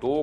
2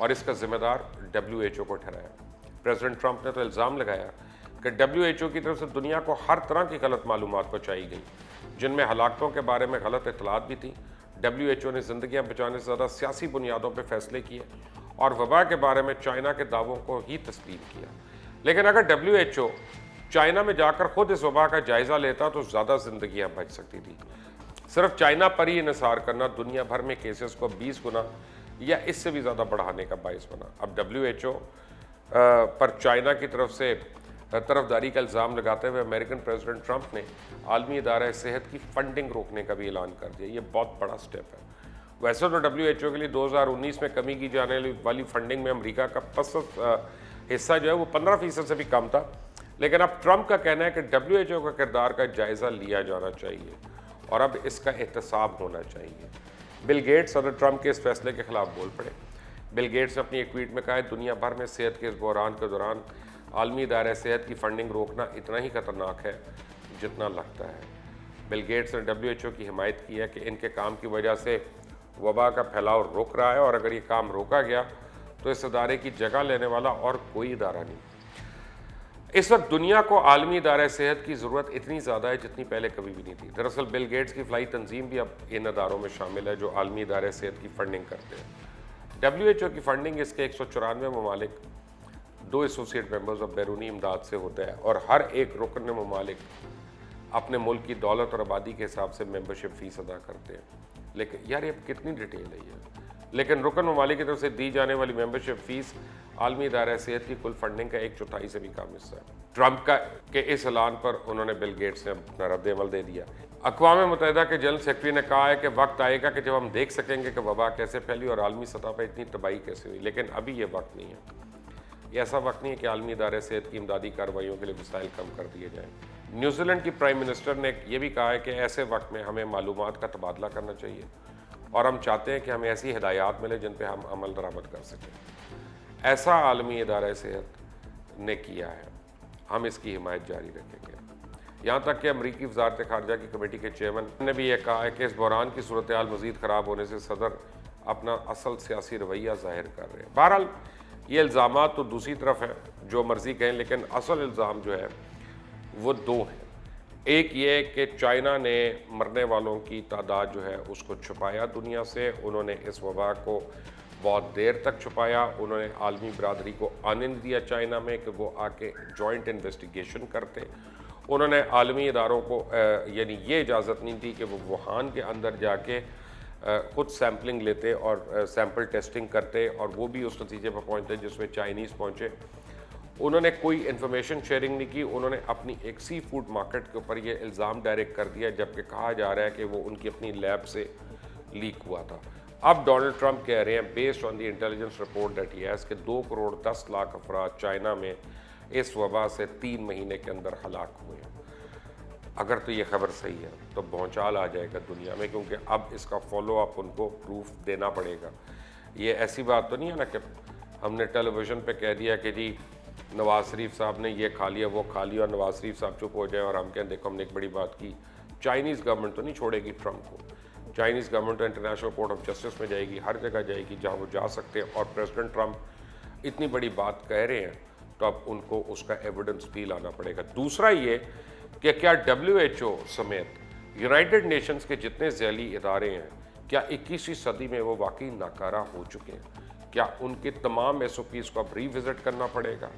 اور اس کا ذمہ دار WHO کو ٹھہرایا۔ پریزیڈنٹ ٹرمپ نے تو الزام لگایا کہ WHO کی طرف سے دنیا کو ہر طرح کی غلط معلومات پہنچائی گئی، جن میں ہلاکتوں کے بارے میں غلط اطلاعات بھی تھیں۔ WHO نے زندگیاں بچانے سے زیادہ سیاسی بنیادوں پہ فیصلے کیے اور وبا کے بارے میں چائنا کے دعووں کو ہی تسلیم کیا۔ لیکن اگر WHO چائنا میں جا کر خود اس وبا کا جائزہ لیتا تو زیادہ زندگیاں بچ سکتی تھی۔ صرف چائنا پر ہی انحصار کرنا دنیا بھر میں کیسز کو 20 گنا یا اس سے بھی زیادہ بڑھانے کا باعث بنا۔ اب WHO پر چائنا کی طرف سے طرفداری کا الزام لگاتے ہوئے امریکن پریزیڈنٹ ٹرمپ نے عالمی ادارہ صحت کی فنڈنگ روکنے کا بھی اعلان کر دیا۔ یہ بہت بڑا سٹیپ ہے۔ ویسے تو WHO کے لیے 2019 میں کمی کی جانے والی فنڈنگ میں امریکہ کا حصہ جو ہے وہ 15% سے بھی کم تھا، لیکن اب ٹرمپ کا کہنا ہے کہ WHO کا کردار کا جائزہ لیا جانا چاہیے اور اب اس کا احتساب ہونا چاہیے۔ بل گیٹس صدر ٹرمپ کے اس فیصلے کے خلاف بول پڑے۔ بل گیٹس نے اپنی ایک ٹویٹ میں کہا ہے دنیا بھر میں صحت کے اس بحران کے دوران عالمی ادارہ صحت کی فنڈنگ روکنا اتنا ہی خطرناک ہے جتنا لگتا ہے۔ بل گیٹس نے WHO کی حمایت کی ہے کہ ان کے کام کی وجہ سے وبا کا پھیلاؤ رک رہا ہے، اور اگر یہ کام روکا گیا تو اس ادارے کی جگہ لینے والا اور کوئی ادارہ نہیں۔ اس وقت دنیا کو عالمی ادارہ صحت کی ضرورت اتنی زیادہ ہے جتنی پہلے کبھی بھی نہیں تھی۔ دراصل بل گیٹس کی فلائی تنظیم بھی اب ان اداروں میں شامل ہے جو عالمی ادارہ صحت کی فنڈنگ کرتے ہیں۔ WHO کی فنڈنگ اس کے 194 ممالک 2 ایسوسیٹ ممبرز اور بیرونی امداد سے ہوتا ہے، اور ہر ایک رکن ممالک اپنے ملک کی دولت اور آبادی کے حساب سے ممبرشپ فیس ادا کرتے ہیں۔ لیکن یار یہ کتنی ڈیٹیل ہے یہ، لیکن رکن ممالک کی طرف سے دی جانے والی ممبرشپ فیس عالمی ادارہ صحت کی کل فنڈنگ کا 1/4 سے بھی کم حصہ ہے۔ ٹرمپ کے اس اعلان پر انہوں نے بل گیٹس نے اپنا رد عمل دے دیا۔ اقوام متحدہ کے جنرل سیکرٹری نے کہا ہے کہ وقت آئے گا کہ جب ہم دیکھ سکیں گے کہ وبا کیسے پھیلی اور عالمی سطح پر اتنی تباہی کیسے ہوئی، لیکن ابھی یہ وقت نہیں ہے۔ یہ ایسا وقت نہیں ہے کہ عالمی ادارے صحت کی امدادی کارروائیوں کے لیے وسائل کم کر دیے جائیں۔ نیوزی لینڈ کی پرائم منسٹر نے یہ بھی کہا ہے کہ ایسے وقت میں ہمیں معلومات کا تبادلہ کرنا چاہیے، اور ہم چاہتے ہیں کہ ہمیں ایسی ہدایات ملے جن پہ ہم عمل درآمد کر سکیں۔ ایسا عالمی ادارہ صحت نے کیا ہے، ہم اس کی حمایت جاری رکھیں گے۔ یہاں تک کہ امریکی وزارت خارجہ کی کمیٹی کے چیئرمین نے بھی یہ کہا ہے کہ اس بحران کی صورتحال مزید خراب ہونے سے صدر اپنا اصل سیاسی رویہ ظاہر کر رہے ہیں۔ بہرحال یہ الزامات تو دوسری طرف ہیں، جو مرضی کہیں، لیکن اصل الزام جو ہے وہ 2 ہیں۔ ایک یہ کہ چائنا نے مرنے والوں کی تعداد جو ہے اس کو چھپایا دنیا سے، انہوں نے اس وبا کو بہت دیر تک چھپایا، انہوں نے عالمی برادری کو آنے نہیں دیا چائنا میں کہ وہ آ کے جوائنٹ انویسٹیگیشن کرتے، انہوں نے عالمی اداروں کو یعنی یہ اجازت نہیں دی کہ وہ ووہان کے اندر جا کے خود سیمپلنگ لیتے اور سیمپل ٹیسٹنگ کرتے، اور وہ بھی اس نتیجے پر پہنچتے جس میں چائنیز پہنچے۔ انہوں نے کوئی انفارمیشن شیئرنگ نہیں کی، انہوں نے اپنی ایک سی فوڈ مارکیٹ کے اوپر یہ الزام ڈائریکٹ کر دیا، جبکہ کہا جا رہا ہے کہ وہ ان کی اپنی لیب سے لیک ہوا تھا۔ اب ڈونلڈ ٹرمپ کہہ رہے ہیں based on the intelligence report that he has کہ 2.10 کروڑ افراد چائنا میں اس وبا سے 3 مہینے کے اندر ہلاک ہوئے ہیں۔ اگر تو یہ خبر صحیح ہے تو بھونچال آ جائے گا دنیا میں، کیونکہ اب اس کا فالو اپ ان کو پروف دینا پڑے گا۔ یہ ایسی بات تو نہیں ہے نا کہ ہم نے ٹیلی ویژن پہ کہہ دیا کہ جی نواز شریف صاحب نے یہ کھا لیا وہ کھا لیا اور نواز شریف صاحب چپ ہو جائیں اور ہم کہیں دیکھو ہم نے ایک بڑی بات کی۔ چائنیز گورنمنٹ تو نہیں چھوڑے گی ٹرمپ کو، چائنیز گورنمنٹ تو انٹرنیشنل کورٹ آف جسٹس میں جائے گی، ہر جگہ جائے گی جہاں وہ جا سکتے ہیں، اور پریزیڈنٹ ٹرمپ اتنی بڑی بات کہہ رہے ہیں تو اب ان کو اس کا ایویڈنس بھی لانا پڑے گا۔ دوسرا یہ کہ کیا WHO سمیت یونائٹڈ نیشنز کے جتنے ذیلی ادارے ہیں کیا 21ویں صدی میں وہ واقعی ناکارہ ہو چکے ہیں؟ کیا ان کے تمام SOPs کو اب ری وزٹ کرنا پڑے گا؟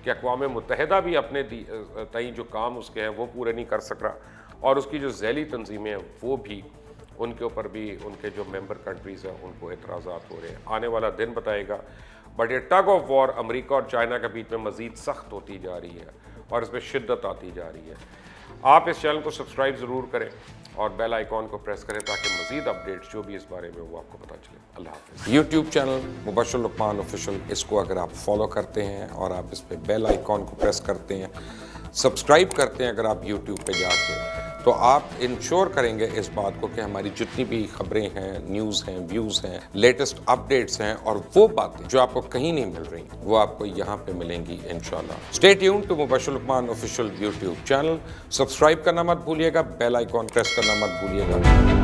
کہ اقوام متحدہ بھی اپنے تئیں جو کام اس کے ہیں وہ پورے نہیں کر سک رہا، اور اس کی جو ذیلی تنظیمیں ہیں وہ بھی ان کے اوپر بھی ان کے جو ممبر کنٹریز ہیں ان کو اعتراضات ہو رہے ہیں۔ آنے والا دن بتائے گا، بٹ یہ ٹگ آف وار امریکہ اور چائنا کے بیچ میں مزید سخت ہوتی جا رہی ہے اور اس میں شدت آتی جا رہی ہے۔ آپ اس چینل کو سبسکرائب ضرور کریں اور بیل آئیکن کو پریس کریں تاکہ مزید اپڈیٹس جو بھی اس بارے میں وہ آپ کو پتہ چلے۔ اللہ حافظ۔ یوٹیوب چینل مبشر لقمان آفیشیل، اس کو اگر آپ فالو کرتے ہیں اور آپ اس پہ بیل آئیکن کو پریس کرتے ہیں، سبسکرائب کرتے ہیں اگر آپ یوٹیوب پہ جا کے، تو آپ انشور کریں گے اس بات کو کہ ہماری جتنی بھی خبریں ہیں، نیوز ہیں، ویوز ہیں، لیٹسٹ اپڈیٹس ہیں، اور وہ باتیں جو آپ کو کہیں نہیں مل رہی وہ آپ کو یہاں پہ ملیں گی انشاءاللہ۔ Stay tune to Mubashir Luqman official YouTube channel, subscribe کرنا مت بھولیے گا، بیل آئیکن پریس کرنا مت بھولیے گا۔